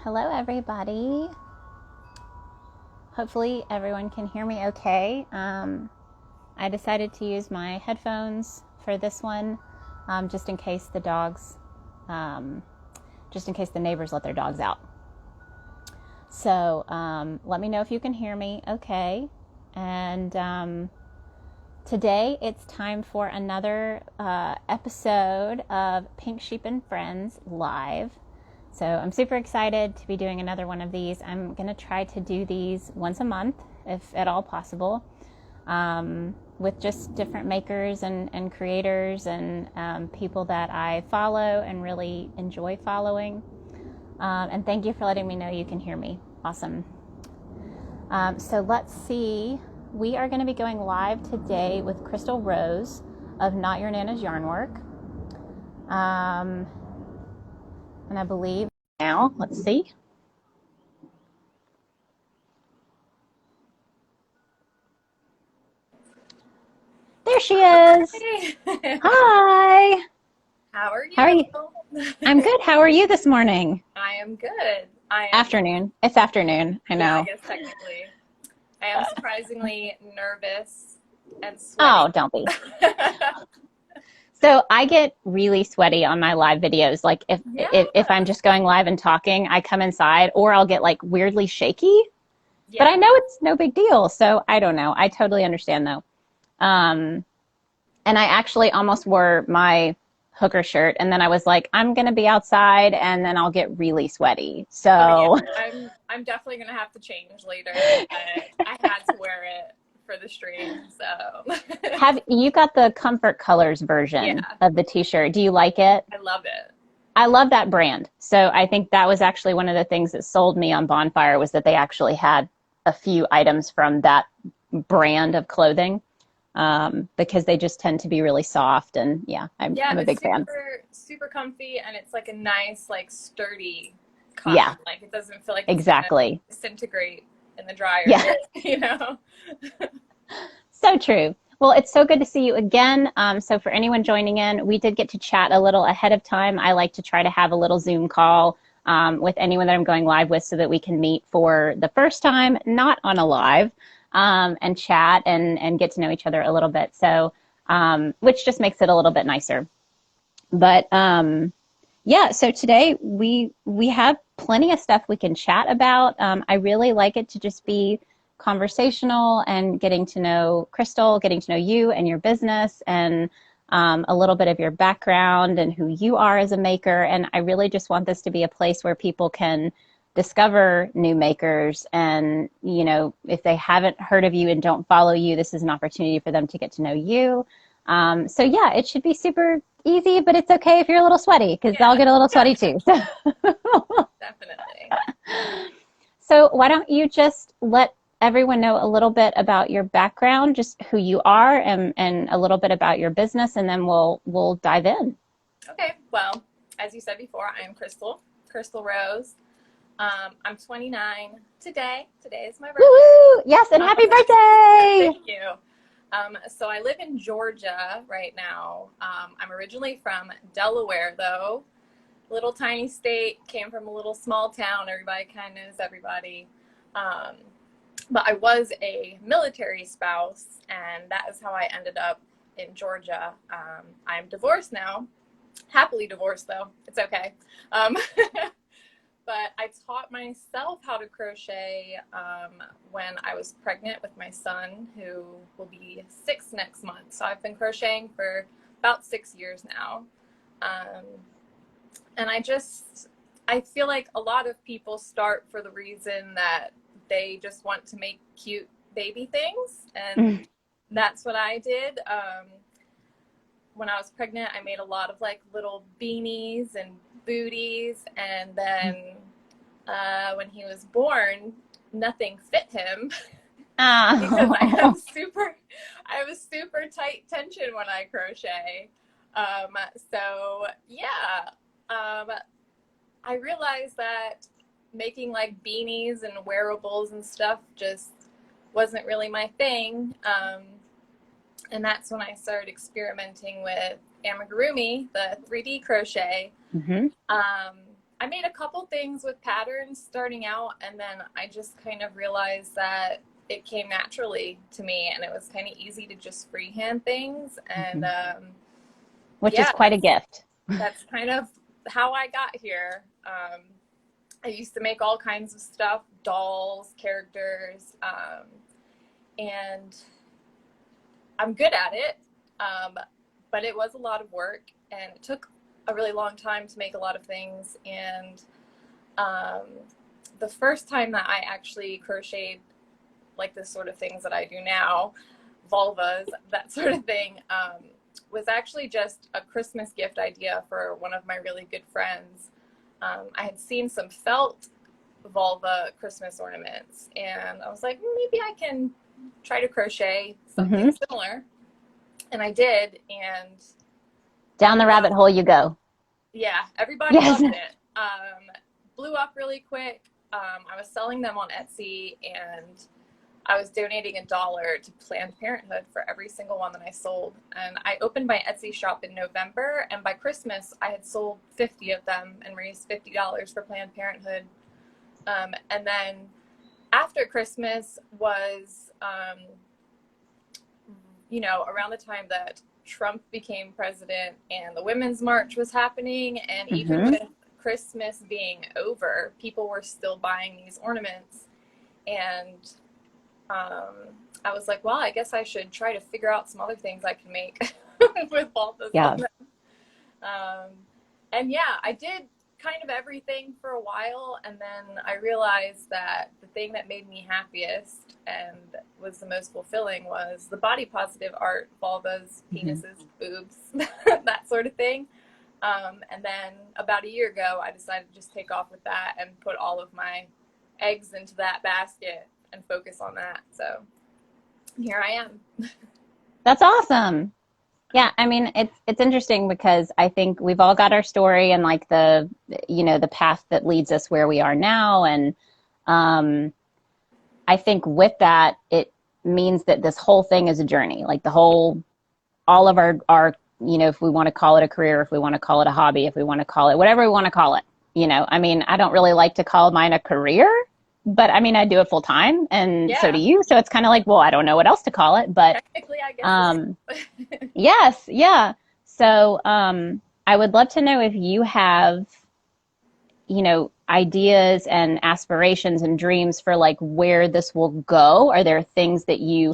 Hello, everybody. Hopefully, everyone can hear me okay. I decided to use my headphones for this one, just in case the dogs, just in case the neighbors let their dogs out. So let me know if you can hear me okay. And today it's time for another episode of Pink Sheep and Friends Live. So I'm super excited to be doing another one of these. I'm going to try to do these once a month, if at all possible, with just different makers and creators and people that I follow and really enjoy following. And thank you for letting me know you can hear me. Awesome. So let's see. We are going to be going live today with Crystal Rose of Not Your Nana's Yarnwork. And I believe now, let's see. There she is. Hey. Hi. How are you? How are you? I'm good. How are you this morning? I am good. Afternoon. It's afternoon. I know. Yeah, I guess technically. I am surprisingly nervous and Oh, sweaty. don't be. So I get really sweaty on my live videos. Like if, Yeah. if I'm just going live and talking, I come inside, or I'll get like weirdly shaky. Yeah. But I know it's no big deal. So I don't know. I totally understand though. And I actually almost wore my hooker shirt, and then I was like, I'm gonna be outside and then I'll get really sweaty. So Oh, yeah. I'm definitely gonna have to change later, but I had to wear it for the stream, so have you got the Comfort Colors version yeah, of the t-shirt? Do you like it? I love it. I love that brand. So I think that was actually one of the things that sold me on Bonfire, was that they actually had a few items from that brand of clothing, because they just tend to be really soft. And yeah, I'm a It's big fan. super comfy, and it's like a nice, like sturdy Yeah, cotton. Like it doesn't feel like it's gonna exactly. disintegrate in the dryer, Yeah, you know? so true. Well, it's so good to see you again. So for anyone joining in, we did get to chat a little ahead of time. I like to try to have a little Zoom call with anyone that I'm going live with, so that we can meet for the first time, not on a live, and chat and get to know each other a little bit. So, which just makes it a little bit nicer. But yeah, so today we have plenty of stuff we can chat about. I really like it to just be conversational and getting to know Crystal, getting to know you and your business, and a little bit of your background and who you are as a maker. And I really just want this to be a place where people can discover new makers. And, you know, if they haven't heard of you and don't follow you, this is an opportunity for them to get to know you. So yeah, it should be super easy, but it's okay if you're a little sweaty, because I'll Yeah, get a little sweaty too. definitely. So why don't you just let everyone know a little bit about your background, just who you are, and a little bit about your business, and then we'll dive in. Okay, well, as you said before, I am Crystal Rose. I'm 29 today. Today is my birthday. Woo! Yes, and happy birthday! Thank you. So I live in Georgia right now. I'm originally from Delaware, though. Little tiny state, came from a little small town. Everybody kind of knows everybody. But I was a military spouse, and that is how I ended up in Georgia. I'm divorced now. Happily divorced, though. It's okay. But I taught myself how to crochet when I was pregnant with my son, who will be 6 next month. So I've been crocheting for about 6 years now. And I feel like a lot of people start for the reason that they just want to make cute baby things. And that's what I did. When I was pregnant, I made a lot of like little beanies and booties, and then when he was born, nothing fit him because I have super tight tension when I crochet. So yeah, I realized that making like beanies and wearables and stuff just wasn't really my thing. And that's when I started experimenting with amigurumi, the 3D crochet. Mm-hmm. I made a couple things with patterns starting out, and then I just kind of realized that it came naturally to me, and it was kind of easy to just freehand things. And Hmm. Which is yeah, quite a gift. that's kind of how I got here. I used to make all kinds of stuff, dolls, characters, and I'm good at it. But it was a lot of work, and it took a really long time to make a lot of things. And um, the first time that I actually crocheted like the sort of things that I do now, vulvas, that sort of thing, was actually just a Christmas gift idea for one of my really good friends. I had seen some felt vulva Christmas ornaments, and I was like, maybe I can try to crochet something Hmm. similar. And I did, and Down the rabbit hole you go. yeah, everybody Yes. loved it. Blew up really quick. I was selling them on Etsy, and I was donating $1 to Planned Parenthood for every single one that I sold. And I opened my Etsy shop in November, and by Christmas, I had sold 50 of them and raised $50 for Planned Parenthood. And then after Christmas was, around the time that Trump became president and the Women's March was happening. And even Hmm. with Christmas being over, people were still buying these ornaments. And I was like, well, I guess I should try to figure out some other things I can make with balsas Yeah. on them. Um, and yeah, I did kind of everything for a while, and then I realized that the thing that made me happiest and was the most fulfilling was the body positive art, vulvas, Hmm. penises, boobs, that sort of thing. And then about a year ago, I decided to just take off with that and put all of my eggs into that basket and focus on that. So here I am. That's awesome. Yeah, I mean it's interesting because I think we've all got our story and like the path that leads us where we are now, and um I think with that it means that this whole thing is a journey. Like the whole all of our if we want to call it a career, if we want to call it a hobby, if we want to call it whatever we want to call it. I mean, I don't really like to call mine a career, but I mean I do it full time and so do Yeah, you. So it's kind of like, well, I don't know what else to call it, but technically, I guess it um is. yes, yeah. So, I would love to know if you have, ideas and aspirations and dreams for like where this will go. Are there things that you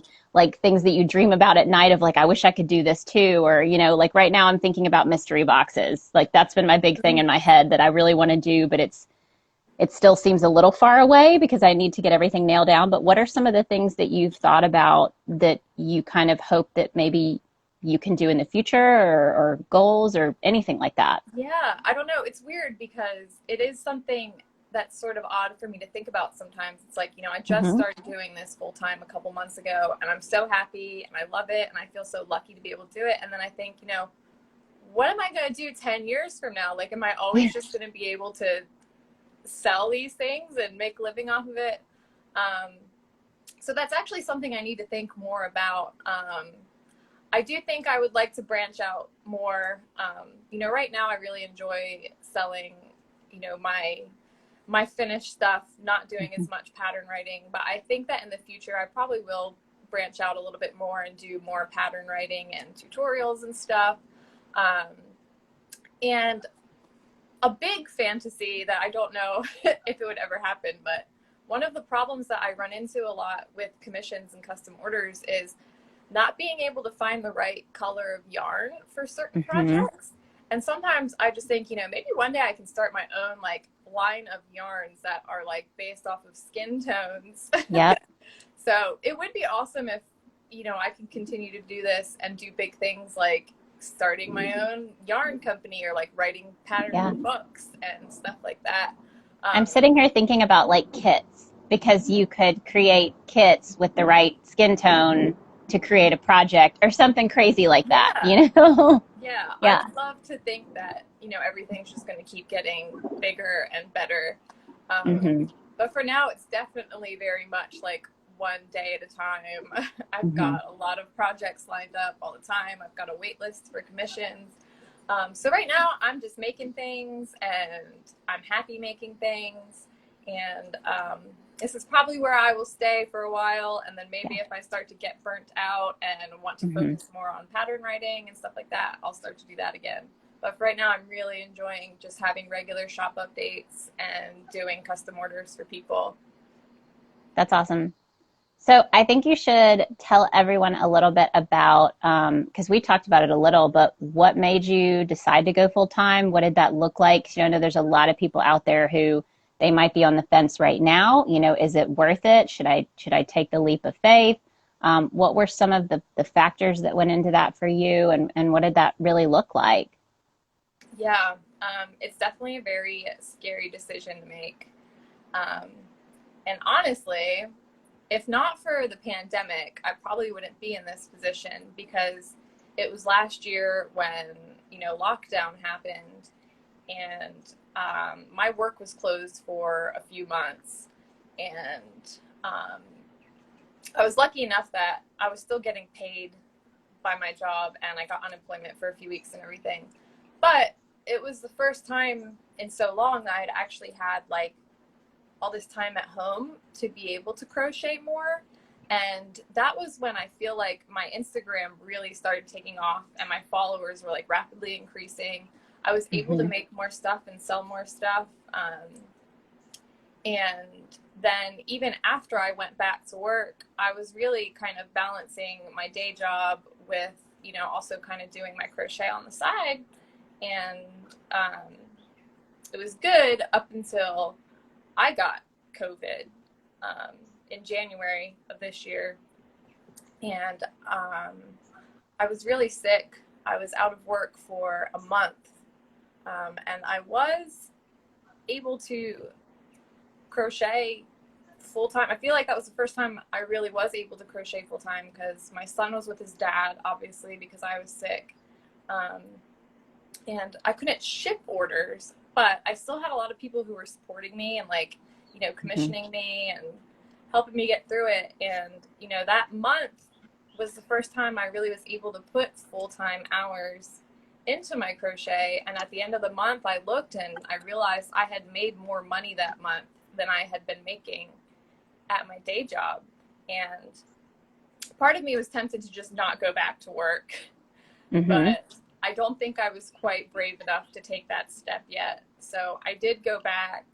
dream about at night of like, I wish I could do this too? Or, like right now I'm thinking about mystery boxes. Like that's been my big thing in my head that I really want to do, but it still seems a little far away because I need to get everything nailed down. But what are some of the things that you've thought about that you kind of hope that maybe you can do in the future or goals or anything like that? Yeah, I don't know. It's weird because it is something that's sort of odd for me to think about sometimes. It's like, I just Hmm. started doing this full time a couple months ago, and I'm so happy and I love it and I feel so lucky to be able to do it. And then I think, what am I going to do 10 years from now? Like, am I always just going to be able to sell these things and make a living off of it? Um, so that's actually something I need to think more about. I do think I would like to branch out more. Right now I really enjoy selling, my finished stuff, not doing as much pattern writing. But I think that in the future I probably will branch out a little bit more and do more pattern writing and tutorials and stuff. Um, and a big fantasy that I don't know if it would ever happen, but one of the problems that I run into a lot with commissions and custom orders is not being able to find the right color of yarn for certain Hmm. projects. And sometimes I just think, maybe one day I can start my own like line of yarns that are like based off of skin tones. Yep. So it would be awesome if, I can continue to do this and do big things like starting my own yarn company or like writing Yeah. pattern books and stuff like that. I'm Um, sitting here thinking about like kits because you could create kits with the right skin tone to create a project or something crazy like that, yeah, you know? yeah, I Yeah. would love to think that, everything's just going to keep getting bigger and better. Um, Hmm. but for now, it's definitely very much like one day at a time. I've Hmm. got a lot of projects lined up all the time. I've got a wait list for commissions. So right now I'm just making things and I'm happy making things. And this is probably where I will stay for a while. And then maybe Yeah. if I start to get burnt out and want to Hmm. focus more on pattern writing and stuff like that, I'll start to do that again. But for right now, I'm really enjoying just having regular shop updates and doing custom orders for people. That's awesome. So I think you should tell everyone a little bit about, because we talked about it a little, but what made you decide to go full time? What did that look like? 'Cause, I know there's a lot of people out there who they might be on the fence right now. Is it worth it? Should I take the leap of faith? What were some of the factors that went into that for you, and what did that really look like? Yeah, it's definitely a very scary decision to make. Um, and honestly, if not for the pandemic, I probably wouldn't be in this position because it was last year when, lockdown happened and my work was closed for a few months. And I was lucky enough that I was still getting paid by my job and I got unemployment for a few weeks and everything. But it was the first time in so long that I'd actually had like all this time at home to be able to crochet more. And that was when I feel like my Instagram really started taking off and my followers were like rapidly increasing. I was able to Hmm. make more stuff and sell more stuff. And then even after I went back to work, I was really kind of balancing my day job with, also kind of doing my crochet on the side. And it was good up until I got COVID in January of this year. And I was really sick. I was out of work for a month. And I was able to crochet full time. I feel like that was the first time I really was able to crochet full time because my son was with his dad, obviously, because I was sick. Um, and I couldn't ship orders, but I still had a lot of people who were supporting me and like, Hmm. commissioning me and helping me get through it. And, that month was the first time I really was able to put full-time hours into my crochet. And at the end of the month, I looked and I realized I had made more money that month than I had been making at my day job. And part of me was tempted to just not go back to work, Hmm. but I don't think I was quite brave enough to take that step yet. So I did go back.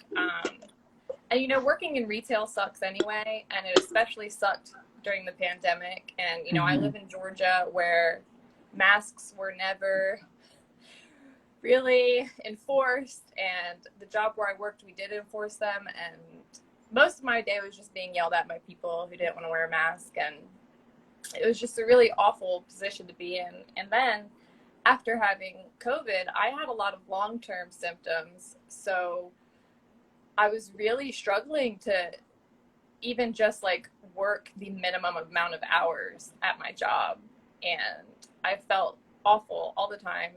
And working in retail sucks anyway, and it especially sucked during the pandemic. And I Hmm. live in Georgia where masks were never really enforced, and the job where I worked, we did enforce them. And most of my day was just being yelled at by people who didn't want to wear a mask, and it was just a really awful position to be in. And then after having COVID, I had a lot of long-term symptoms. So I was really struggling to even just like work the minimum amount of hours at my job. And I felt awful all the time.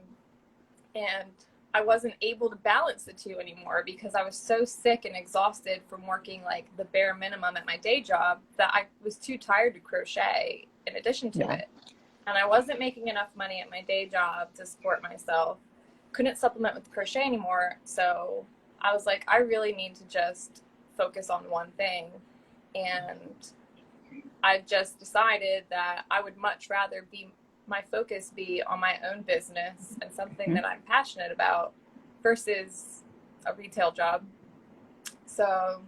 And I wasn't able to balance the two anymore because I was so sick and exhausted from working like the bare minimum at my day job that I was too tired to crochet in addition to Yeah. it. And I wasn't making enough money at my day job to support myself. Couldn't supplement with crochet anymore. So I was like, I really need to just focus on one thing. And I just decided that I would much rather be my focus be on my own business and something Hmm. that I'm passionate about versus a retail job. So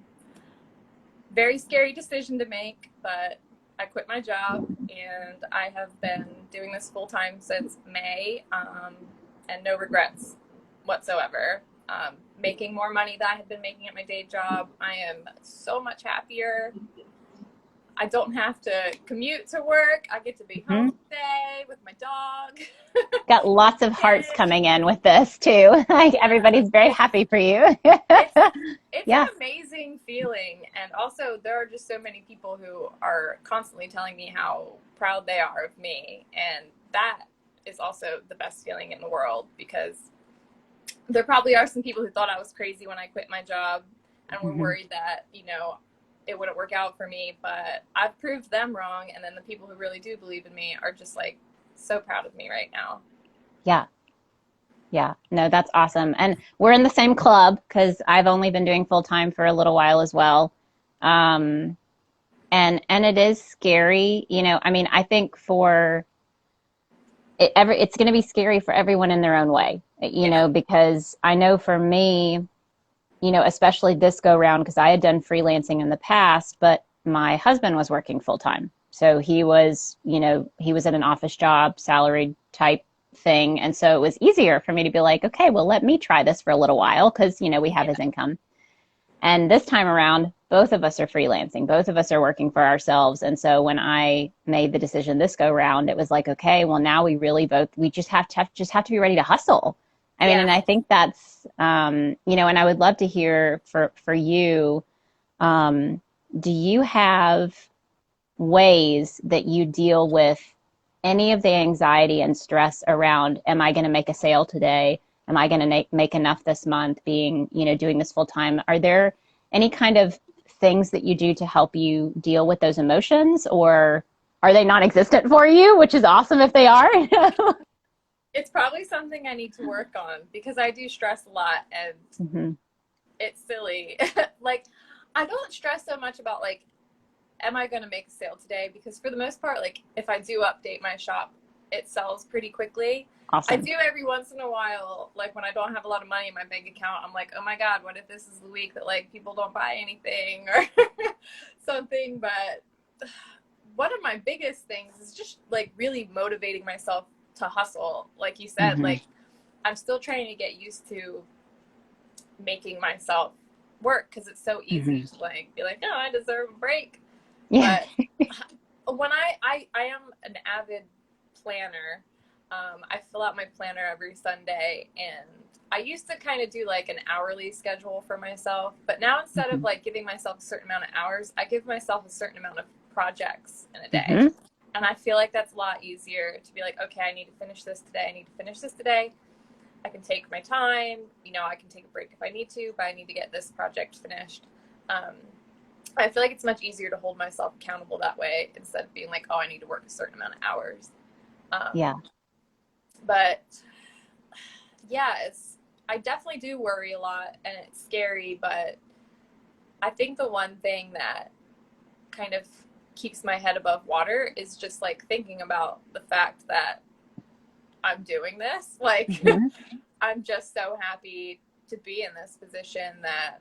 very scary decision to make, but I quit my job and I have been doing this full time since May, and no regrets whatsoever. Making more money than I had been making at my day job. I am so much happier. I don't have to commute to work. I get to be home Hmm. today with my dog. Got lots of hearts Kid. coming in with this too. Like Yeah. everybody's very happy for you. It's it's Yeah. an amazing feeling, and also there are just so many people who are constantly telling me how proud they are of me, and that is also the best feeling in the world because there probably are some people who thought I was crazy when I quit my job and were Hmm. worried that it wouldn't work out for me, but I've proved them wrong. And then the people who really do believe in me are just like so proud of me right now. Yeah. Yeah, no, that's awesome. And we're in the same club because I've only been doing full time for a little while as well. Um, and it is scary, you know. I mean, I think for it's going to be scary for everyone in their own way, you Yeah. know, because I know for me, you know, especially this go round, because I had done freelancing in the past, but my husband was working full time. So he was, you know, he was at an office job, salaried type thing. And so it was easier for me to be like, okay, well, let me try this for a little while because, you know, we have Yeah. his income. And this time around, both of us are freelancing. Both of us are working for ourselves. And so when I made the decision this go round, it was like, okay, well now we really both we just have to be ready to hustle. I mean, Yeah. and I think that's you know, and I would love to hear for you, do you have ways that you deal with any of the anxiety and stress around, am I going to make a sale today? Am I going to make enough this month being, you know, doing this full time? Are there any kind of things that you do to help you deal with those emotions, or are they non-existent for you, which is awesome if they are? It's probably something I need to work on because I do stress a lot and Mm-hmm. it's silly. Like, I don't stress so much about like, am I going to make a sale today? Because for the most part, like if I do update my shop, it sells pretty quickly. I Awesome. do every once in a while, like when I don't have a lot of money in my bank account, I'm like, oh my God, what if this is the week that like people don't buy anything or something? But one of my biggest things is just like really motivating myself to hustle. Like you said, Mm-hmm. like I'm still trying to get used to making myself work because it's so easy Mm-hmm. to like be like, oh, I deserve a break. Yeah. But when I am an avid planner, I fill out my planner every Sunday, and I used to kind of do like an hourly schedule for myself, but now instead of Mm-hmm. like giving myself a certain amount of hours, I give myself a certain amount of projects in a day. Mm-hmm. And I feel like that's a lot easier to be like, okay, I need to finish this today. I need to finish this today. I can take my time. You know, I can take a break if I need to, but I need to get this project finished. Um, I feel like it's much easier to hold myself accountable that way instead of being like, oh, I need to work a certain amount of hours. Um, Yeah. but yeah, I definitely do worry a lot and it's scary, but I think the one thing that kind of keeps my head above water is just like thinking about the fact that I'm doing this. Like, Mm-hmm. I'm just so happy to be in this position that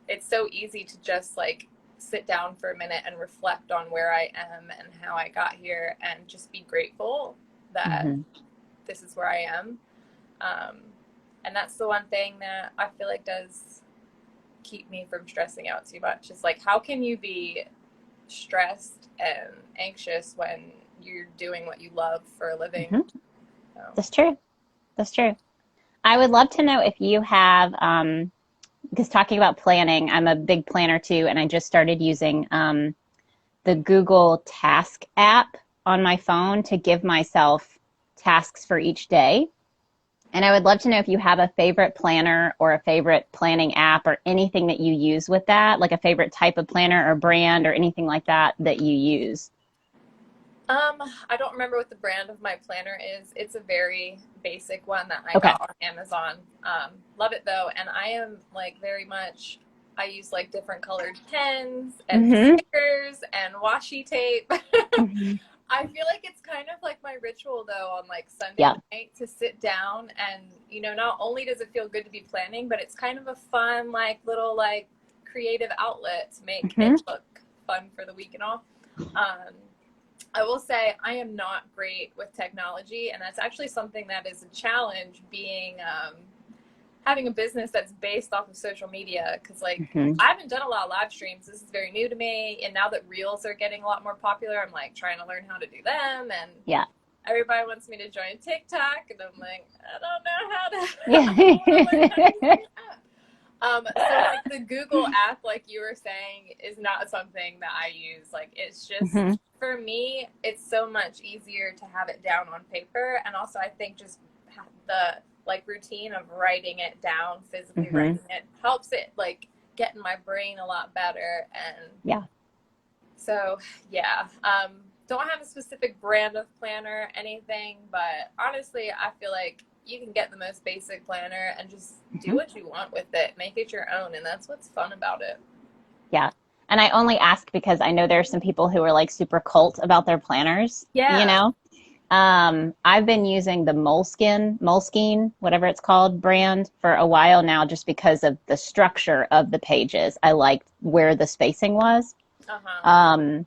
it's so easy to just like sit down for a minute and reflect on where I am and how I got here and just be grateful that Mm-hmm. this is where I am. Um, and that's the one thing that I feel like does keep me from stressing out too much. Is like, how can you be stressed and anxious when you're doing what you love for a living? Mm-hmm. So, That's true. That's true. I would love to know if you have, because talking about planning, I'm a big planner too, and I just started using the Google Task app on my phone to give myself tasks for each day. And I would love to know if you have a favorite planner or a favorite planning app or anything that you use with that, like a favorite type of planner or brand or anything like that that you use. I don't remember what the brand of my planner is. It's a very basic one that I Okay. got on Amazon. Love it though, and I am like very much. I use like different colored pens and Mm-hmm. stickers and washi tape. Mm-hmm. I feel like it's kind of like my ritual though on like Sunday Yeah. night to sit down and not only does it feel good to be planning, but it's kind of a fun like little like creative outlet to make Mm-hmm. it look fun for the week and all. Um, I will say I am not great with technology, and that's actually something that is a challenge being having a business that's based off of social media. Because like Mm-hmm. I haven't done a lot of live streams. This is very new to me, and now that reels are getting a lot more popular, I'm like trying to learn how to do them. And Yeah. everybody wants me to join TikTok, and I'm like, I don't know how to. Yeah. I don't want to learn how to use the app. So like the Google app, like you were saying, is not something that I use. Like it's just Mm-hmm. for me, it's so much easier to have it down on paper, and also I think just the like routine of writing it down, physically Mm-hmm. writing it, helps it like get in my brain a lot better. And Yeah. so yeah, don't have a specific brand of planner, anything, but honestly, I feel like you can get the most basic planner and just do Mhm. what you want with it. Make it your own, and that's what's fun about it. Yeah. And I only ask because I know there are some people who are like super cult about their planners, you Yeah. know? I've been using the Moleskine, whatever it's called, brand for a while now just because of the structure of the pages. I liked where the spacing was. Uh-huh. Um,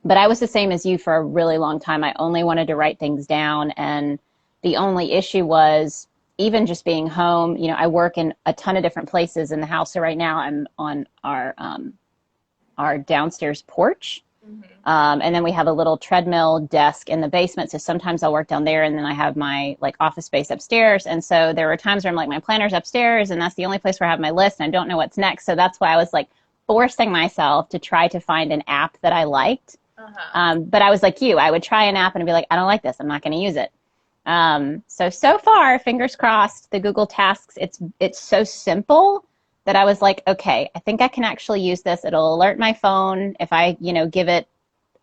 but I was the same as you for a really long time. I only wanted to write things down. And the only issue was even just being home. You know, I work in a ton of different places in the house. So right now I'm on our downstairs porch. Mm-hmm. And then we have a little treadmill desk in the basement. So sometimes I'll work down there and then I have my like office space upstairs. And so there were times where I'm like, my planner's upstairs and that's the only place where I have my list and I don't know what's next. So that's why I was like forcing myself to try to find an app that I liked. Uh-huh. But I was like you, I would try an app and be like, I don't like this. I'm not going to use it. So far, fingers crossed, the Google Tasks, it's so simple that I was like, okay, I think I can actually use this. It'll alert my phone if I, give it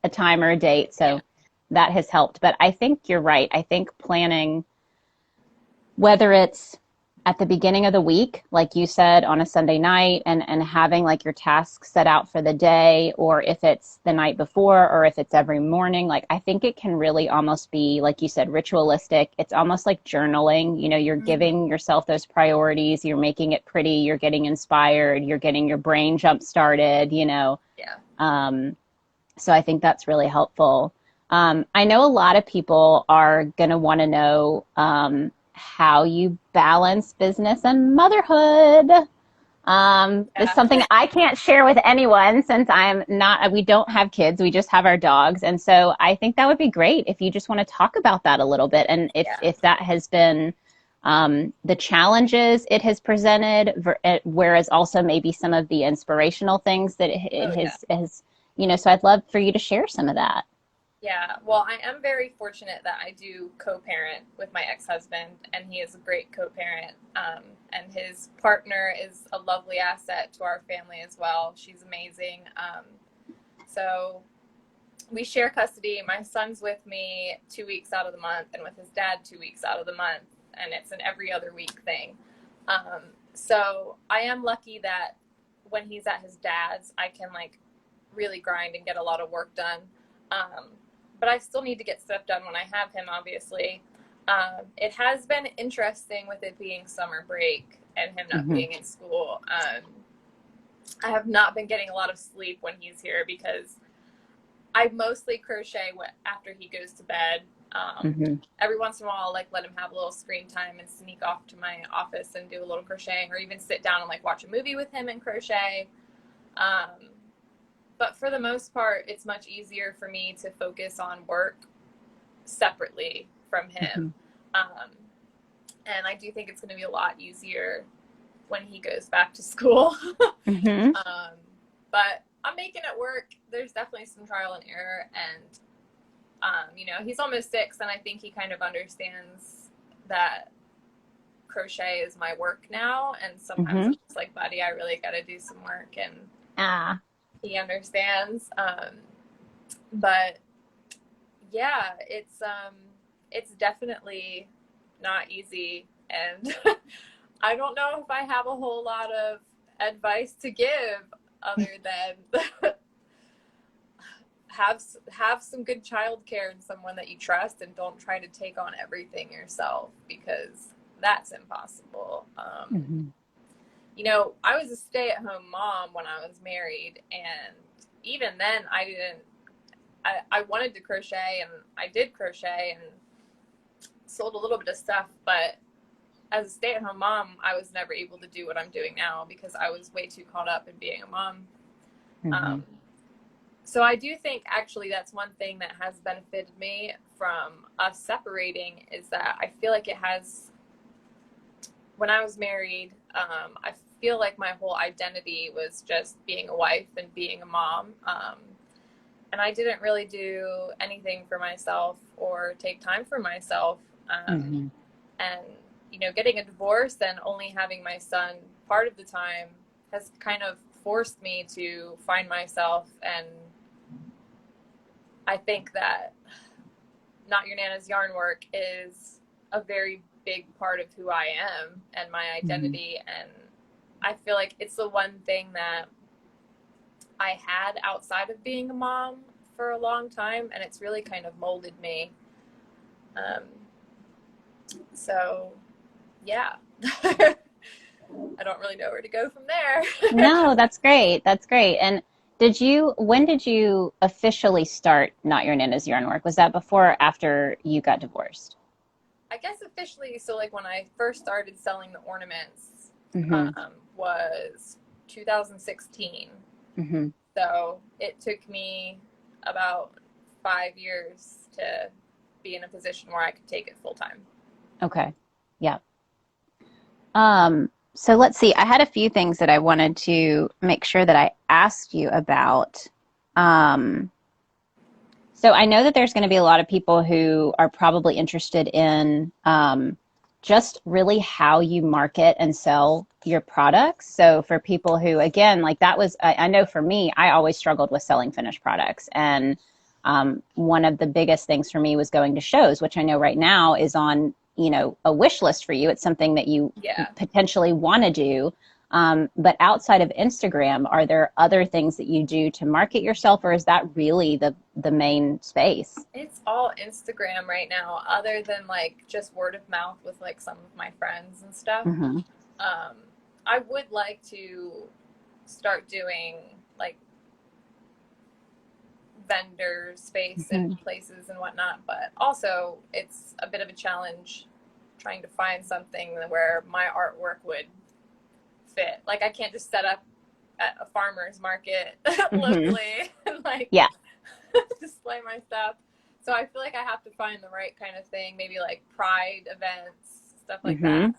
a time or a date. Yeah. So that has helped. But I think you're right. I think planning, whether it's at the beginning of the week, like you said, on a Sunday night and having like your tasks set out for the day, or if it's the night before, or if it's every morning, like I think it can really almost be, like you said, ritualistic. It's almost like journaling. You're Mm-hmm. giving yourself those priorities, you're making it pretty, you're getting inspired, you're getting your brain jump started. Yeah. Um, so I think that's really helpful. I know a lot of people are going to want to know how you balance business and motherhood. It's Yeah. something I can't share with anyone since we don't have kids, we just have our dogs. And so I think that would be great if you just want to talk about that a little bit. And Yeah. if that has been the challenges it has presented, whereas also maybe some of the inspirational things that it Oh, yeah. has, so I'd love for you to share some of that. Yeah, well, I am very fortunate that I do co-parent with my ex-husband, and he is a great co-parent. And his partner is a lovely asset to our family as well. She's amazing. So we share custody. My son's with me 2 weeks out of the month, and with his dad 2 weeks out of the month, and it's an every other week thing. So I am lucky that when he's at his dad's, I can like really grind and get a lot of work done. Um, but I still need to get stuff done when I have him, obviously. It has been interesting with it being summer break and him not Mm-hmm. being in school. I have not been getting a lot of sleep when he's here because I mostly crochet after he goes to bed. Mm-hmm. Every once in a while, I'll like let him have a little screen time and sneak off to my office and do a little crocheting, or even sit down and like watch a movie with him and crochet. Um, but for the most part, it's much easier for me to focus on work separately from Mm-hmm. him. Um, and I do think it's going to be a lot easier when he goes back to school. Mm-hmm. But I'm making it work. There's definitely some trial and error. And, he's almost 6, and I think he kind of understands that crochet is my work now. And sometimes Mm-hmm. I'm just like, buddy, I really got to do some work. And Ah. he understands. But yeah, it's definitely not easy, and I don't know if I have a whole lot of advice to give other than have some good childcare and someone that you trust, and don't try to take on everything yourself because that's impossible. Mm-hmm. I was a stay-at-home mom when I was married, and even then I wanted to crochet, and I did crochet and sold a little bit of stuff, but as a stay-at-home mom, I was never able to do what I'm doing now because I was way too caught up in being a mom. Mm-hmm. Um, so I do think actually that's one thing that has benefited me from us separating, is that I feel like when I was married, I feel like my whole identity was just being a wife and being a mom. And I didn't really do anything for myself or take time for myself. Mm-hmm. And, getting a divorce and only having my son part of the time has kind of forced me to find myself and I think that Not Your Nana's yarn work is a very big part of who I am and my identity. And I feel like it's the one thing that I had outside of being a mom for a long time, and it's really kind of molded me. So yeah. I don't really know where to go from there. No, that's great. That's great. And when did you officially start Not Your Nana's Yarn Work? Was that before or after you got divorced? I guess officially, so like when I first started selling the ornaments, Mm-hmm. was 2016. Mm-hmm. So it took me about 5 years to be in a position where I could take it full time. Okay. Yeah. So let's see. I had a few things that I wanted to make sure that I asked you about. Um, so I know that there's going to be a lot of people who are probably interested in just really how you market and sell your products. So for people who, again, like that was, I know for me, I always struggled with selling finished products. And one of the biggest things for me was going to shows, which I know right now is on, a wish list for you. It's something that you Yeah. potentially want to do. But outside of Instagram, are there other things that you do to market yourself, or is that really the main space? It's all Instagram right now, other than like just word of mouth with like some of my friends and stuff. Mm-hmm. I would like to start doing like vendor space Mm-hmm. and places and whatnot, but also it's a bit of a challenge trying to find something where my artwork would fit. Like I can't just set up at a farmer's market Mm-hmm. locally and like Yeah. display my stuff. So I feel like I have to find the right kind of thing, maybe like pride events, stuff like Mm-hmm.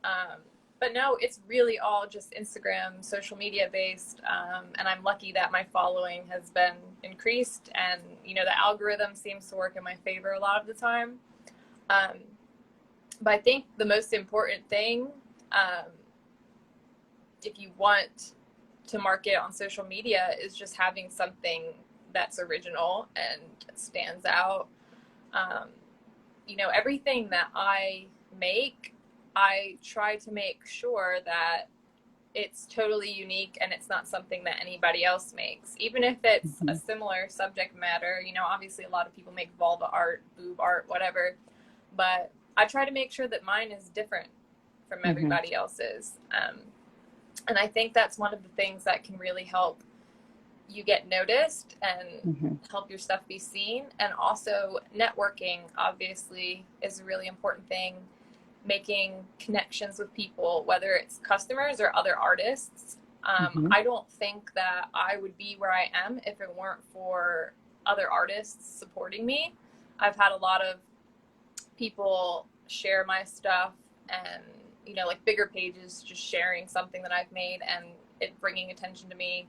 that. But no, it's really all just Instagram, social media based. And I'm lucky that my following has been increased, and the algorithm seems to work in my favor a lot of the time. Um, but I think the most important thing, um, if you want to market on social media, is just having something that's original and stands out. Um, everything that I make, I try to make sure that it's totally unique and it's not something that anybody else makes. Even if it's a Mm-hmm. similar subject matter, obviously a lot of people make vulva art, boob art, whatever. But I try to make sure that mine is different from Mm-hmm. everybody else's. And I think that's one of the things that can really help you get noticed and Mm-hmm. help your stuff be seen. And also networking, obviously, is a really important thing. Making connections with people, whether it's customers or other artists. Mm-hmm. I don't think that I would be where I am if it weren't for other artists supporting me. I've had a lot of people share my stuff, and like bigger pages just sharing something that I've made and it bringing attention to me.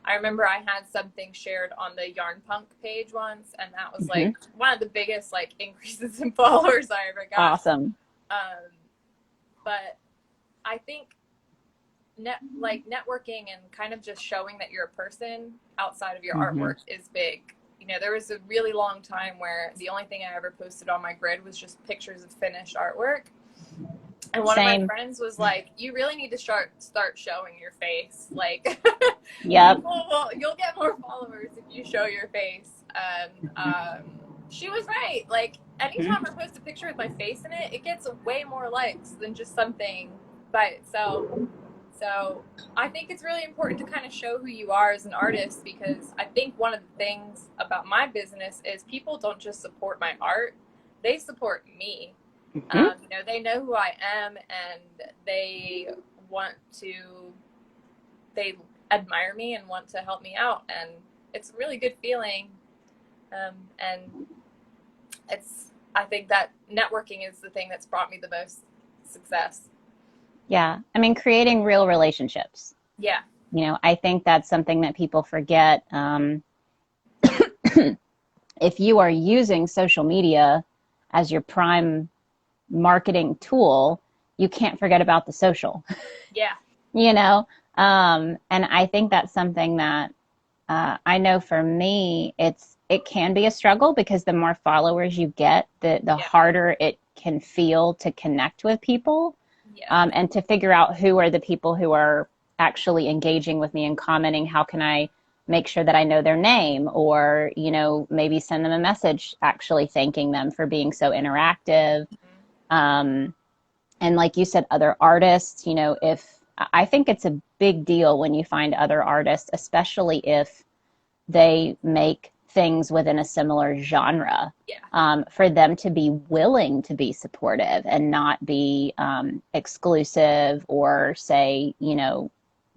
I remember I had something shared on the Yarn Punk page once, and that was Mm-hmm. like one of the biggest like increases in followers I ever got. Awesome. But I think networking and kind of just showing that you're a person outside of your Mm-hmm. artwork is big. There was a really long time where the only thing I ever posted on my grid was just pictures of finished artwork. And one of my Same. friends was like, "You really need to start showing your face. Like, Yep. you'll get more followers if you show your face." And she was right. Like, anytime I post a picture with my face in it, it gets way more likes than just something by itself. So I think it's really important to kind of show who you are as an artist, because I think one of the things about my business is people don't just support my art, they support me. Mm-hmm. They know who I am, and they admire me and want to help me out. And it's a really good feeling. And I think that networking is the thing that's brought me the most success. Yeah. I mean, creating real relationships. Yeah. I think that's something that people forget. If you are using social media as your prime marketing tool, you can't forget about the social. Yeah. And I think that's something that I know for me, it can be a struggle because the more followers you get, the Yeah. harder it can feel to connect with people, Yeah. and to figure out who are the people who are actually engaging with me and commenting. How can I make sure that I know their name, or maybe send them a message actually thanking them for being so interactive. Mhm. Um, and like you said, other artists, if I think it's a big deal when you find other artists, especially if they make things within a similar genre, Yeah. for them to be willing to be supportive and not be exclusive, or say,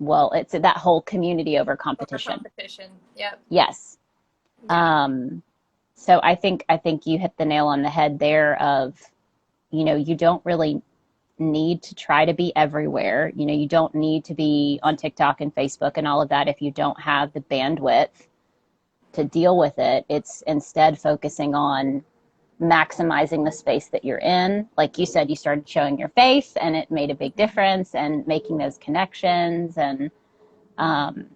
well, it's that whole community over Over competition. competition. Yep. Yes. Yeah. Um, so I think you hit the nail on the head there of, you don't really need to try to be everywhere. You don't need to be on TikTok and Facebook and all of that if you don't have the bandwidth to deal with it. It's instead focusing on maximizing the space that you're in. Like you said, you started showing your face and it made a big difference, and making those connections. And um,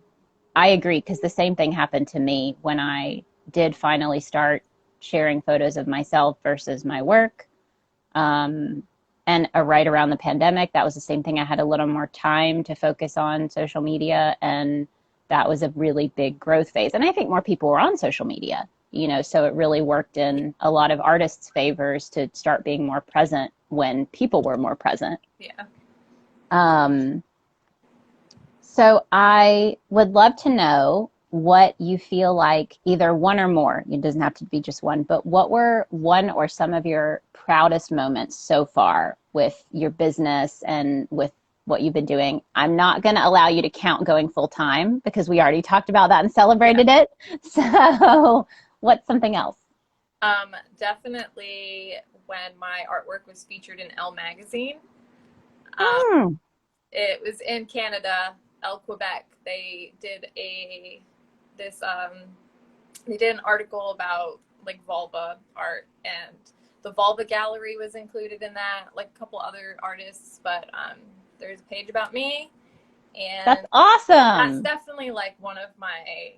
I agree, because the same thing happened to me when I did finally start sharing photos of myself versus my work. Um, and right around the pandemic, that was the same thing. I had a little more time to focus on social media, and that was a really big growth phase. And I think more people were on social media, so it really worked in a lot of artists' favors to start being more present when people were more present. Yeah. Um, so I would love to know what you feel like, either one or more, it doesn't have to be just one, but what were one or some of your proudest moments so far with your business and with what you've been doing? I'm not going to allow you to count going full time, because we already talked about that and Yeah. celebrated it. So what's something else? Definitely when my artwork was featured in Elle magazine. Um, Mm. it was in Canada, Elle Quebec. They did a this they did an article about like vulva art, and the vulva gallery was included in that, like a couple other artists, but there's a page about me, That's and that's awesome. definitely like one of my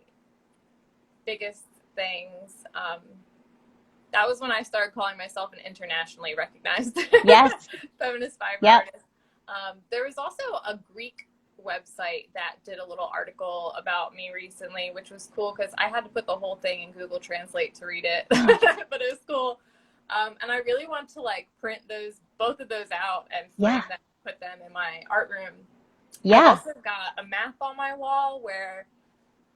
biggest things. That was when I started calling myself an internationally recognized Yes. feminist fiber Yep. artist. There was also a Greek website that did a little article about me recently, which was cool because I had to put the whole thing in Google Translate to read it, but it was cool. And I really want to like print both of those out and frame Yeah. them, put them in my art room. I've Yeah. also got a map on my wall where,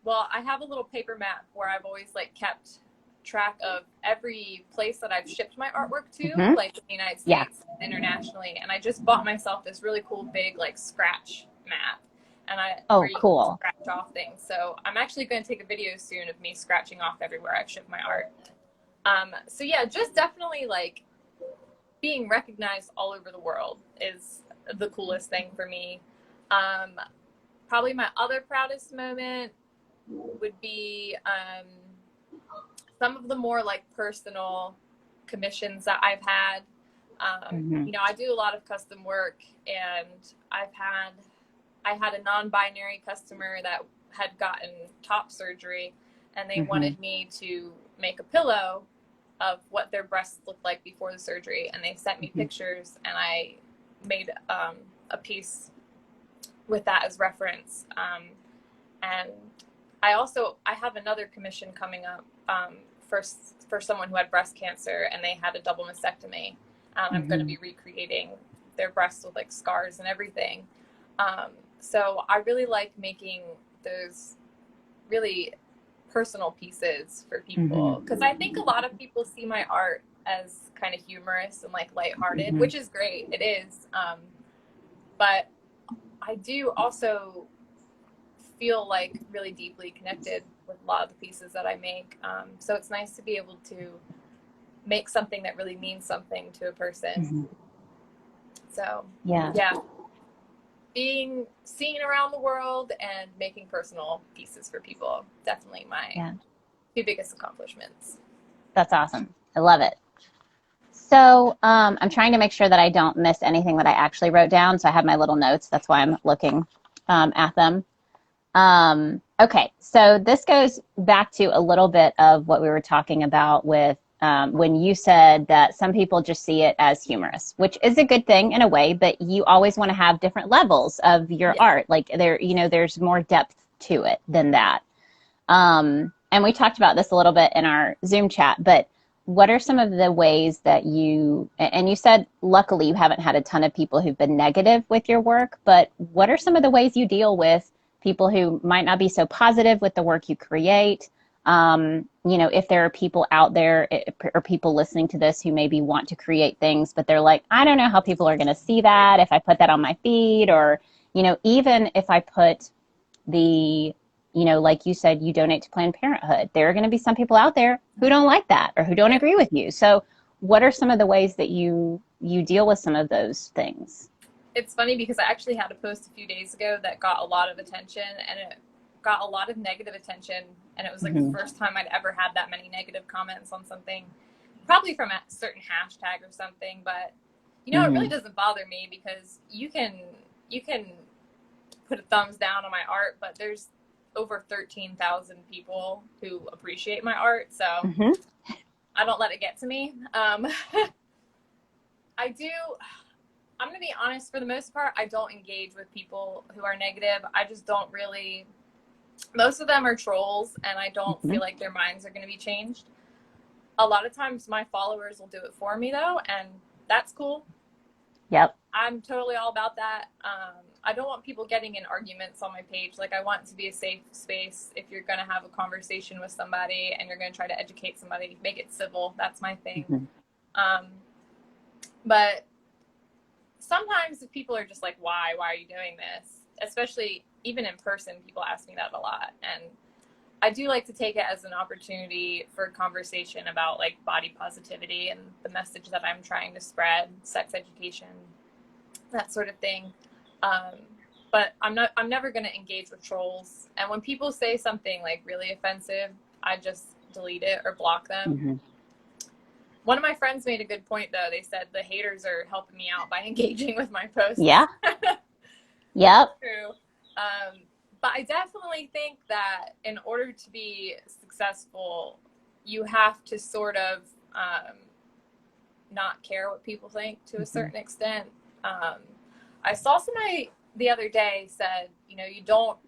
well, I have a little paper map where I've always like kept track of every place that I've shipped my artwork to, Hmm. like in the United Yeah. States, internationally. And I just bought myself this really cool big like scratch map, and where Oh, you can cool. scratch off things. So I'm actually going to take a video soon of me scratching off everywhere I've shipped my art. So yeah, just definitely like being recognized all over the world is the coolest thing for me. Um, Probably my other proudest moment would be some of the more like personal commissions that I've had. Hmm. I do a lot of custom work, and I had a non-binary customer that had gotten top surgery, and they Hmm. wanted me to make a pillow of what their breasts looked like before the surgery, and they sent me Hmm. pictures, and I made a piece with that as reference. And I have another commission coming up for someone who had breast cancer and they had a double mastectomy. I'm going to Hmm. be recreating their breasts with like scars and everything. So I really like making those really personal pieces for people, Hmm. because I think a lot of people see my art as kind of humorous and like lighthearted, Hmm. which is great. It is. But I do also feel like really deeply connected with a lot of the pieces that I make. So it's nice to be able to make something that really means something to a person. Hmm. So Yeah. yeah, being seen around the world and making personal pieces for people, definitely my Yeah. two biggest accomplishments. That's awesome. I love it. So I'm trying to make sure that I don't miss anything that I actually wrote down. So I have my little notes. That's why I'm looking at them. Okay, so this goes back to a little bit of what we were talking about with when you said that some people just see it as humorous, which is a good thing in a way, but you always want to have different levels of your Yeah. art. Like there, you know, there's more depth to it than that. And we talked about this a little bit in our Zoom chat, but what are some of the ways that and you said luckily you haven't had a ton of people who've been negative with your work, but what are some of the ways you deal with people who might not be so positive with the work you create? You know, if there are people out there or people listening to this who maybe want to create things, but they're like, I don't know how people are going to see that if I put that on my feed, or, you know, even if I put the, you know, like you said, you donate to Planned Parenthood. There are going to be some people out there who don't like that or who don't Yeah. agree with you. So what are some of the ways that you deal with some of those things? It's funny because I actually had a post a few days ago that got a lot of attention, and it got a lot of negative attention, and it was like the Mm-hmm. first time I'd ever had that many negative comments on something, probably from a certain hashtag or something. But you know, it really Mm-hmm. doesn't bother me because you can put a thumbs down on my art, but there's over 13,000 people who appreciate my art, so Mm-hmm. I don't let it get to me. I do. I'm going to be honest, for the most part, I don't engage with people who are negative. I just don't really, most of them are trolls, and I don't Mm-hmm. feel like their minds are going to be changed. A lot of times my followers will do it for me, though, and that's cool. Yep. I'm totally all about that. I don't want people getting in arguments on my page. Like, I want it to be a safe space. If you're going to have a conversation with somebody and you're going to try to educate somebody, make it civil. That's my thing. Mm-hmm. Um, but sometimes if people are just like, why are you doing this? Especially even in person, people ask me that a lot. And I do like to take it as an opportunity for a conversation about like body positivity and the message that I'm trying to spread, sex education, that sort of thing. Um, but I'm never going to engage with trolls. And when people say something like really offensive, I just delete it or block them. Mm-hmm. One of my friends made a good point, though. They said the haters are helping me out by engaging with my posts. Yeah. Yep. True. But I definitely think that in order to be successful, you have to sort of not care what people think to a Mm-hmm. certain extent. I saw somebody the other day said, you know, you don't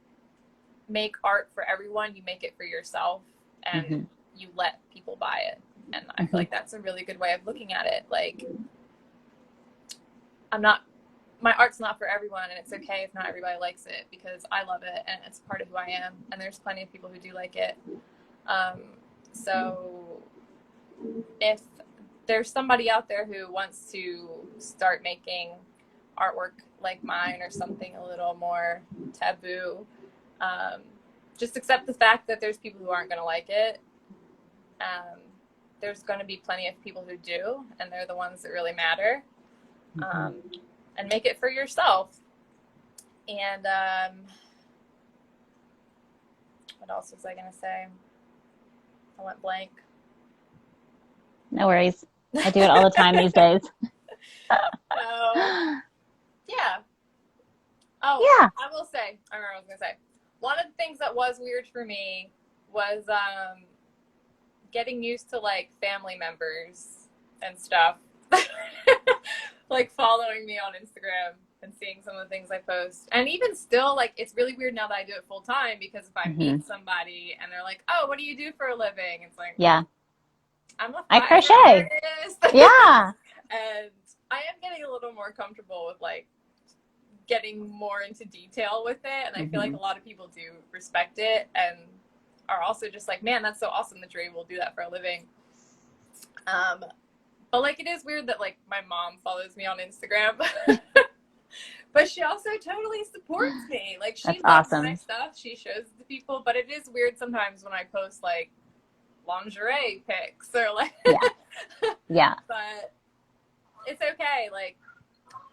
make art for everyone, you make it for yourself, and Mm-hmm. you let people buy it. And I feel Mm-hmm. like that's a really good way of looking at it. Like, I'm not, my art's not for everyone, and it's okay if not everybody likes it because I love it and it's part of who I am. And there's plenty of people who do like it. So if there's somebody out there who wants to start making artwork like mine or something a little more taboo, just accept the fact that there's people who aren't going to like it. There's going to be plenty of people who do, and they're the ones that really matter. Mm-hmm. And make it for yourself. And what else was I going to say? I went blank. No worries. I do it all the time these days. Yeah. Oh, Yeah. I will say, I remember what I was going to say. One of the things that was weird for me was getting used to like family members and stuff. Like following me on Instagram and seeing some of the things I post. And even still, like, it's really weird now that I do it full time because if I Mm-hmm. meet somebody and they're like, oh, what do you do for a living? It's like, Yeah. I'm a I fire crochet. artist. Yeah. And I am getting a little more comfortable with like getting more into detail with it. And I feel like Mm-hmm. a lot of people do respect it and are also just like, man, that's so awesome that you're able to do that for a living. But like, it is weird that like my mom follows me on Instagram, but she also totally supports me. Like, she That's loves my awesome. stuff. She shows it to people, but it is weird sometimes when I post like lingerie pics or like, Yeah. Yeah. but it's okay. Like,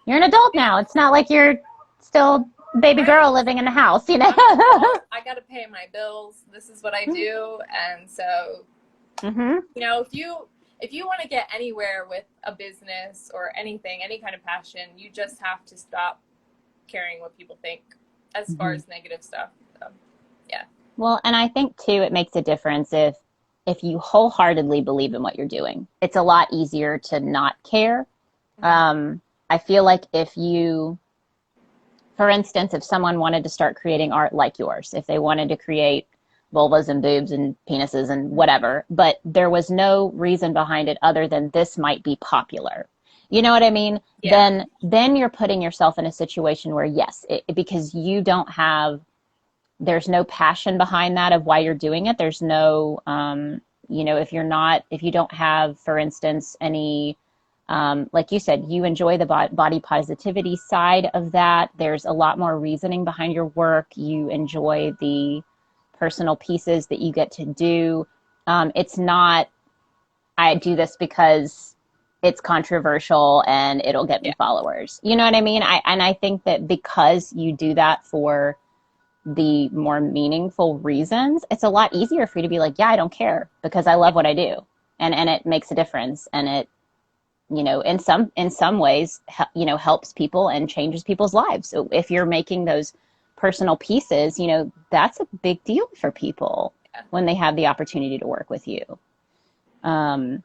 You're an adult now. It's not like you're still baby right. girl living in the house, you know? I'm an adult. I got to pay my bills. This is what I do. And so, Mm-hmm. you know, if you want to get anywhere with a business or anything, any kind of passion, you just have to stop caring what people think as far Mm-hmm. as negative stuff. So, yeah. Well, and I think too, it makes a difference if you wholeheartedly believe in what you're doing. It's a lot easier to not care. I feel like if you, for instance, if someone wanted to start creating art like yours, if they wanted to create vulvas and boobs and penises and whatever, but there was no reason behind it other than this might be popular. You know what I mean? Yeah. Then you're putting yourself in a situation where yes, because you don't have, there's no passion behind that of why you're doing it. There's no, if you don't have, for instance, any, like you said, you enjoy the body positivity side of that. There's a lot more reasoning behind your work. You enjoy the personal pieces that you get to do. It's not, I do this because it's controversial and it'll get me Yeah. followers. You know what I mean? I think that because you do that for the more meaningful reasons, it's a lot easier for you to be like, yeah, I don't care because I love what I do. And it makes a difference. And it, in some ways, helps people and changes people's lives. So if you're making those personal pieces, that's a big deal for people Yeah. when they have the opportunity to work with you. Um,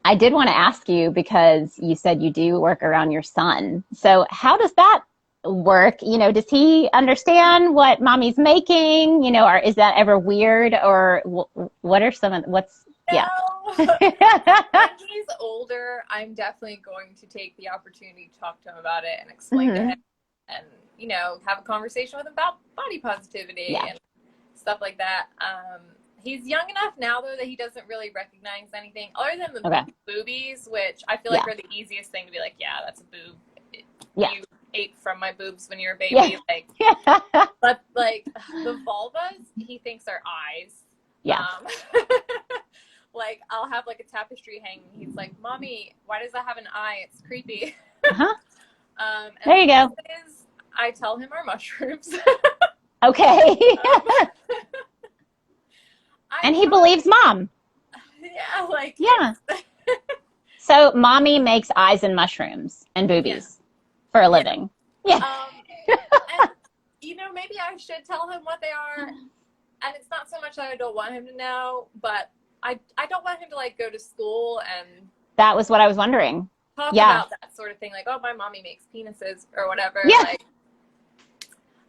I did want to ask you because you said you do work around your son. So how does that work? Does he understand what mommy's making? Or is that ever weird? Or what are some of what's yeah. No. When he's older, I'm definitely going to take the opportunity to talk to him about it and explain to Mm-hmm. him and, have a conversation with him about body positivity Yeah. and stuff like that. He's young enough now, though, that he doesn't really recognize anything other than the Okay. boobies, which I feel like Yeah. are the easiest thing to be like, yeah, that's a boob. Yeah. You ate from my boobs when you were a Yeah. baby. Like, but like the vulvas, he thinks are eyes. Yeah. Like I'll have like a tapestry hanging. He's like, "Mommy, why does that have an eye? It's creepy." Uh-huh. And There you the go. pieces, I tell him are mushrooms. Okay. um, I And he try. believes mom. Yeah, like Yeah. it's So mommy makes eyes and mushrooms and yeah, boobies for a yeah. living. Yeah. And maybe I should tell him what they are. And it's not so much that I don't want him to know, but I don't want him to like go to school and That was what I was wondering. talk Yeah. about that sort of thing, like, oh, my mommy makes penises or whatever. Yeah. Like,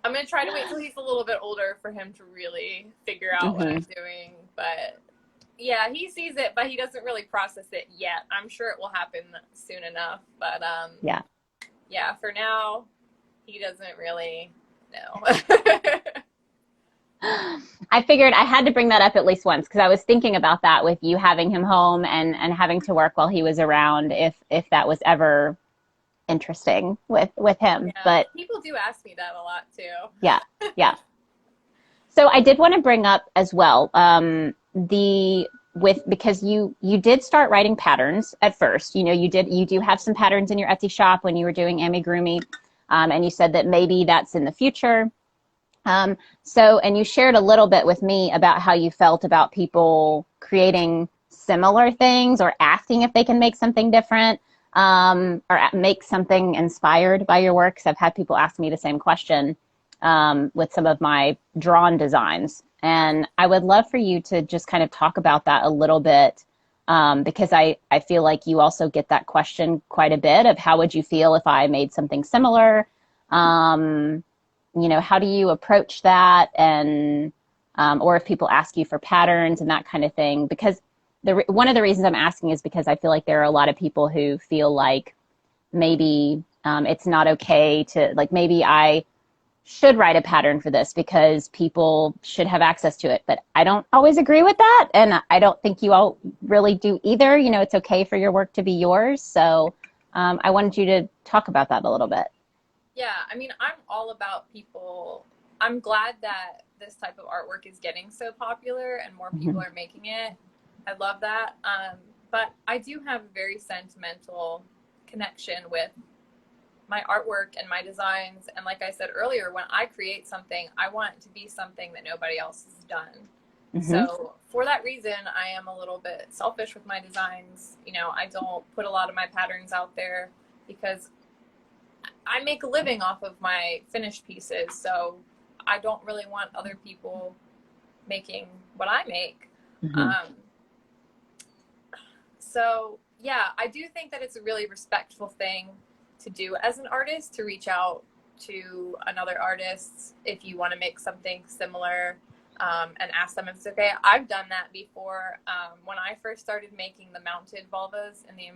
I'm gonna try to wait till he's a little bit older for him to really figure out what I'm doing. But yeah, he sees it, but he doesn't really process it yet. I'm sure it will happen soon enough. But Yeah. yeah, for now, he doesn't really know. I figured I had to bring that up at least once because I was thinking about that with you having him home and having to work while he was around if that was ever interesting with him. Yeah, But people do ask me that a lot too. yeah, yeah. So I did want to bring up as well because you did start writing patterns at first. You do have some patterns in your Etsy shop when you were doing amigurumi, and you said that maybe that's in the future. And you shared a little bit with me about how you felt about people creating similar things or asking if they can make something different, or make something inspired by your work. 'Cause I've had people ask me the same question with some of my drawn designs. And I would love for you to just kind of talk about that a little bit, because I feel like you also get that question quite a bit of how would you feel if I made something similar? How do you approach that? And or if people ask you for patterns and that kind of thing. Because one of the reasons I'm asking is because I feel like there are a lot of people who feel like maybe it's not okay to, like, maybe I should write a pattern for this because people should have access to it. But I don't always agree with that. And I don't think you all really do either. It's okay for your work to be yours. So I wanted you to talk about that a little bit. Yeah, I mean, I'm all about people. I'm glad that this type of artwork is getting so popular and more people are making it. I love that. But I do have a very sentimental connection with my artwork and my designs. And like I said earlier, when I create something, I want it to be something that nobody else has done. So for that reason, I am a little bit selfish with my designs. I don't put a lot of my patterns out there because I make a living off of my finished pieces. So I don't really want other people making what I make. Mm-hmm. Um, so yeah, I do think that it's a really respectful thing to do as an artist, to reach out to another artist if you want to make something similar, and ask them if it's okay. I've done that before. When I first started making the mounted vulvas and the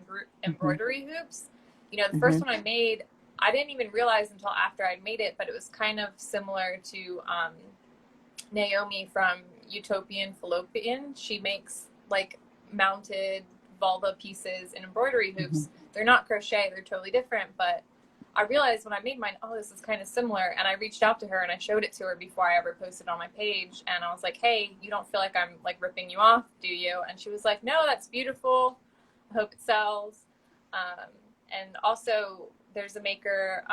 embroidery hoops, you know, the first one I made, I didn't even realize until after I'd made it, but it was kind of similar to Naomi from Utopian Fallopian. She makes like mounted vulva pieces and embroidery hoops. They're not crochet, they're totally different, but I realized when I made mine, oh, this is kind of similar, and I reached out to her and I showed it to her before I ever posted on my page, and I was like, hey, you don't feel like I'm like ripping you off, do you? And she was like, no, that's beautiful, I hope it sells. And also there's a maker,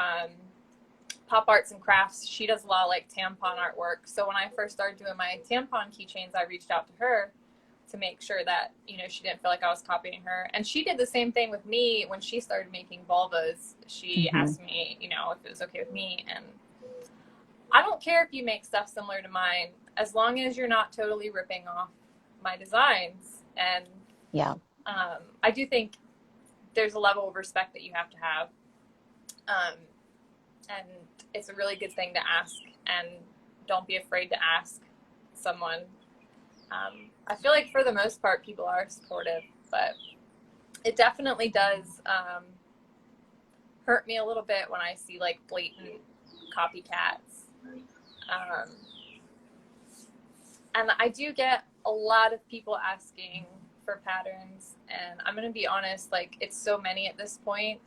Pop Arts and Crafts. She does a lot of like tampon artwork. So when I first started doing my tampon keychains, I reached out to her to make sure that, you know, she didn't feel like I was copying her. And she did the same thing with me when she started making vulvas. She asked me, you know, if it was okay with me. And I don't care if you make stuff similar to mine, as long as you're not totally ripping off my designs. And yeah, I do think there's a level of respect that you have to have. And it's a really good thing to ask, and don't be afraid to ask someone. I feel like for the most part, people are supportive, but it definitely does hurt me a little bit when I see like blatant copycats. And I do get a lot of people asking for patterns, and I'm going to be honest, like it's so many at this point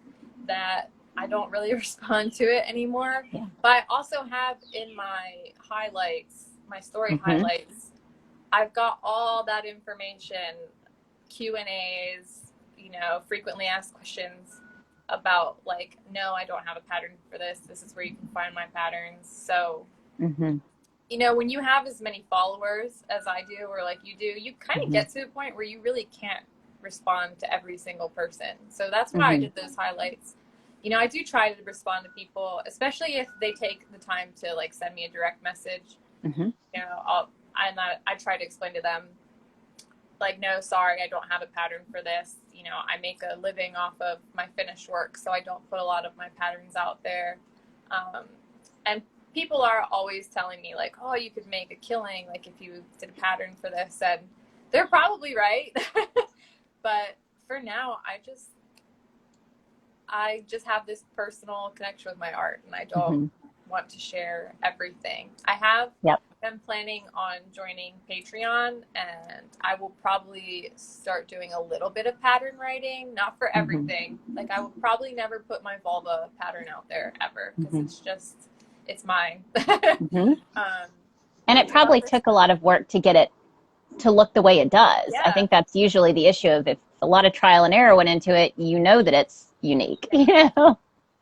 that I don't really respond to it anymore. Yeah. But I also have in my highlights, my story highlights, I've got all that information, Q&As, you know, frequently asked questions about like, no, I don't have a pattern for this. This is where you can find my patterns. So, you know, when you have as many followers as I do, or like you do, you kind of get to a point where you really can't respond to every single person. So that's why I did those highlights. You know, I do try to respond to people, especially if they take the time to like send me a direct message. You know, I try to explain to them, like, no, sorry, I don't have a pattern for this. You know, I make a living off of my finished work, so I don't put a lot of my patterns out there. And people are always telling me, like, oh, you could make a killing, like, if you did a pattern for this. And they're probably right. But for now, I just have this personal connection with my art, and I don't want to share everything. I have been planning on joining Patreon, and I will probably start doing a little bit of pattern writing, not for everything. Like, I will probably never put my vulva pattern out there ever, because it's mine. And it probably took a lot of work to get it to look the way it does. I think that's usually the issue of if a lot of trial and error went into it, you know that it's unique. You know?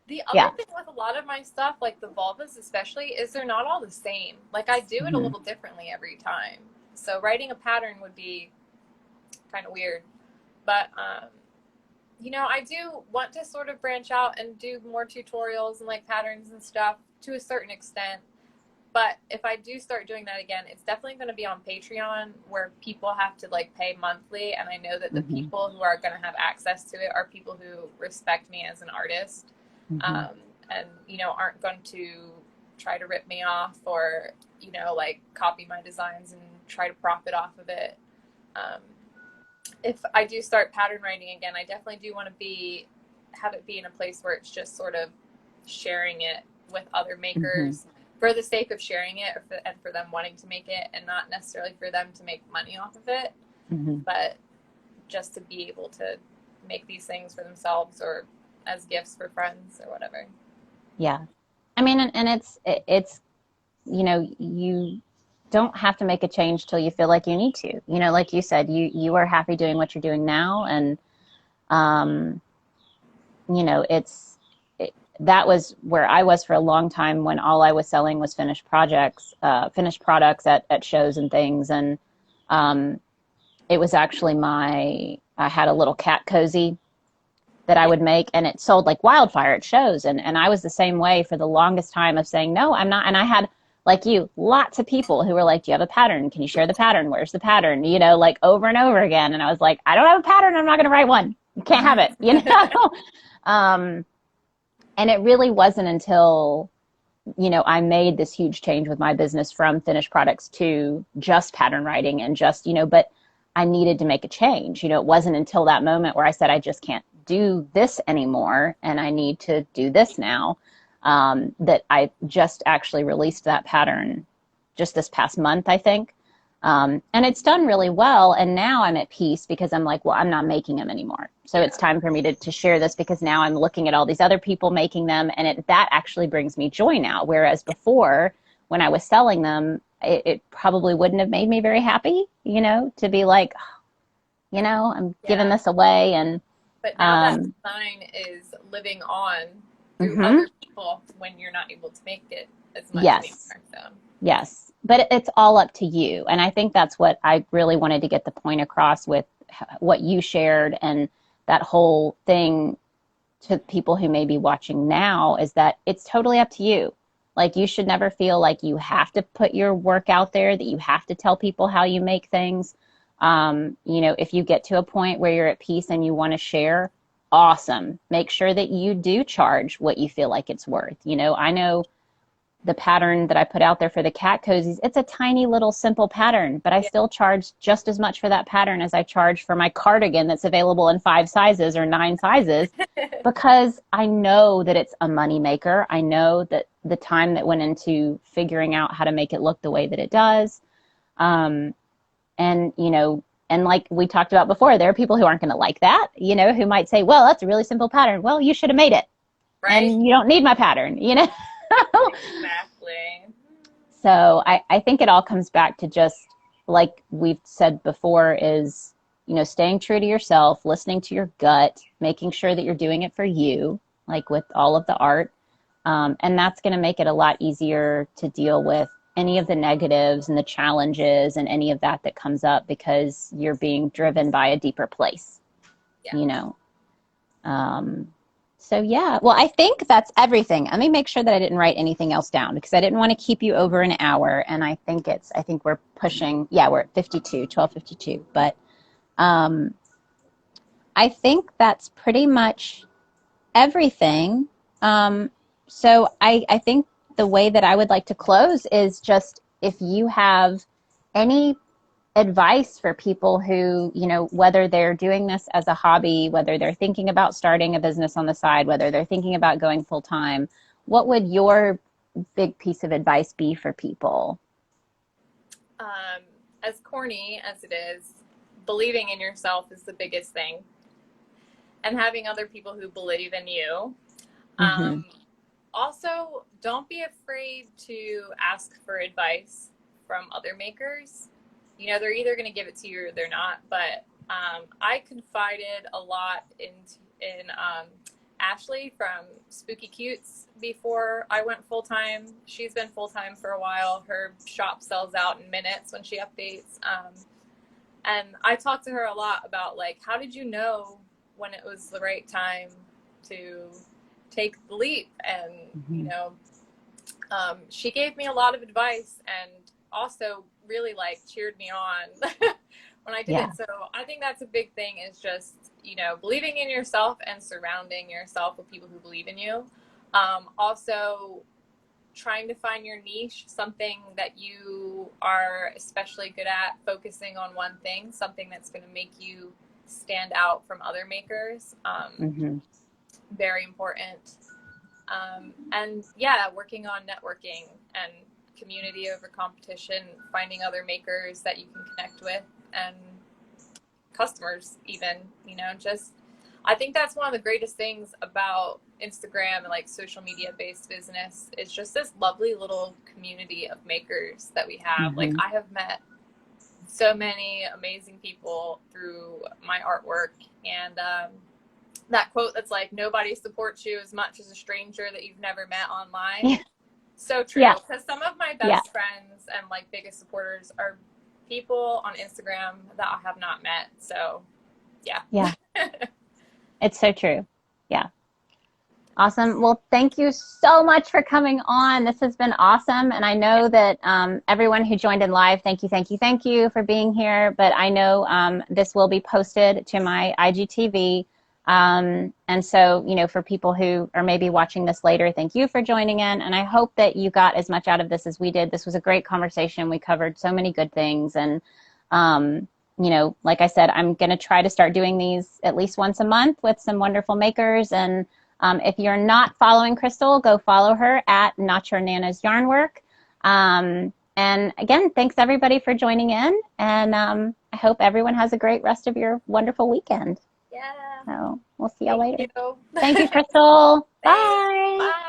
The other thing with a lot of my stuff, like the vulvas especially, is they're not all the same. Like, I do it a little differently every time. So writing a pattern would be kind of weird. But, you know, I do want to sort of branch out and do more tutorials and like patterns and stuff to a certain extent. But if I do start doing that again, it's definitely going to be on Patreon, where people have to like pay monthly. And I know that the people who are going to have access to it are people who respect me as an artist, and, you know, aren't going to try to rip me off or, you know, like copy my designs and try to profit off of it. If I do start pattern writing again, I definitely do want to have it be in a place where it's just sort of sharing it with other makers. For the sake of sharing it, and for them wanting to make it, and not necessarily for them to make money off of it, but just to be able to make these things for themselves or as gifts for friends or whatever. Yeah. I mean, and it's, you know, you don't have to make a change till you feel like you need to. You know, like you said, you are happy doing what you're doing now, and, you know, that was where I was for a long time, when all I was selling was finished products at shows and things. And it was actually I had a little cat cozy that I would make, and it sold like wildfire at shows. And I was the same way for the longest time of saying, no, I'm not. And I had like you, lots of people who were like, do you have a pattern? Can you share the pattern? Where's the pattern? You know, like over and over again. And I was like, I don't have a pattern. I'm not going to write one. You can't have it, you know? um, and it really wasn't until, you know, I made this huge change with my business from finished products to just pattern writing and just, you know, but I needed to make a change. You know, it wasn't until that moment where I said, I just can't do this anymore and I need to do this now, that I just actually released that pattern just this past month, I think. And it's done really well. And now I'm at peace because I'm like, well, I'm not making them anymore. So it's time for me to share this because now I'm looking at all these other people making them. And that actually brings me joy now. Whereas before, when I was selling them, it probably wouldn't have made me very happy, you know, to be like, you know, I'm giving this away. And but now that design is living on through other people when you're not able to make it as much anymore. So. Yes. But it's all up to you. And I think that's what I really wanted to get the point across with what you shared and that whole thing to people who may be watching now is that it's totally up to you. Like you should never feel like you have to put your work out there, that you have to tell people how you make things. You know, if you get to a point where you're at peace and you want to share, awesome. Make sure that you do charge what you feel like it's worth. You know, I know the pattern that I put out there for the cat cozies, it's a tiny little simple pattern, but I still charge just as much for that pattern as I charge for my cardigan that's available in 5 sizes or 9 sizes because I know that it's a money maker. I know that the time that went into figuring out how to make it look the way that it does. And, you know, and like we talked about before, there are people who aren't going to like that, you know, who might say, well, that's a really simple pattern. Well, you should have made it. Right. And you don't need my pattern, you know? Exactly. So I think it all comes back to just like we've said before is, you know, staying true to yourself, listening to your gut, making sure that you're doing it for you, like with all of the art. And that's going to make it a lot easier to deal with any of the negatives and the challenges and any of that that comes up because you're being driven by a deeper place, you know? So yeah, well, I think that's everything. Let me make sure that I didn't write anything else down because I didn't want to keep you over an hour. And I think we're pushing, we're at 12:52. But I think that's pretty much everything. So I think the way that I would like to close is just if you have any advice for people who, you know, whether they're doing this as a hobby, whether they're thinking about starting a business on the side, whether they're thinking about going full time, what would your big piece of advice be for people? As corny as it is, believing in yourself is the biggest thing. And having other people who believe in you. Also, don't be afraid to ask for advice from other makers. You know, they're either going to give it to you or they're not. But I confided a lot in Ashley from Spooky Cutes before I went full-time. She's been full-time for a while. Her shop sells out in minutes when she updates. And I talked to her a lot about, like, how did you know when it was the right time to take the leap? And, you know, she gave me a lot of advice and also really like cheered me on when I did it. So I think that's a big thing is just, you know, believing in yourself and surrounding yourself with people who believe in you. Also trying to find your niche, something that you are especially good at, focusing on one thing, something that's going to make you stand out from other makers. Very important. And working on networking and community over competition, finding other makers that you can connect with and customers even, you know, just, I think that's one of the greatest things about Instagram and like social media based business is just this lovely little community of makers that we have. Like I have met so many amazing people through my artwork and, that quote that's like, nobody supports you as much as a stranger that you've never met online. So true. Because some of my best friends and like biggest supporters are people on Instagram that I have not met. So yeah. It's so true. Yeah. Awesome. Well, thank you so much for coming on. This has been awesome. And I know that everyone who joined in live, thank you for being here. But I know this will be posted to my IGTV. And so, you know, for people who are maybe watching this later, thank you for joining in. And I hope that you got as much out of this as we did. This was a great conversation. We covered so many good things. And, you know, like I said, I'm going to try to start doing these at least once a month with some wonderful makers. And if you're not following Crystal, go follow her at Not Your Nana's Yarnwork. And again, thanks everybody for joining in. And I hope everyone has a great rest of your wonderful weekend. Yeah. So we'll see y'all later. You. Thank you, Crystal. Thanks. Bye. Bye.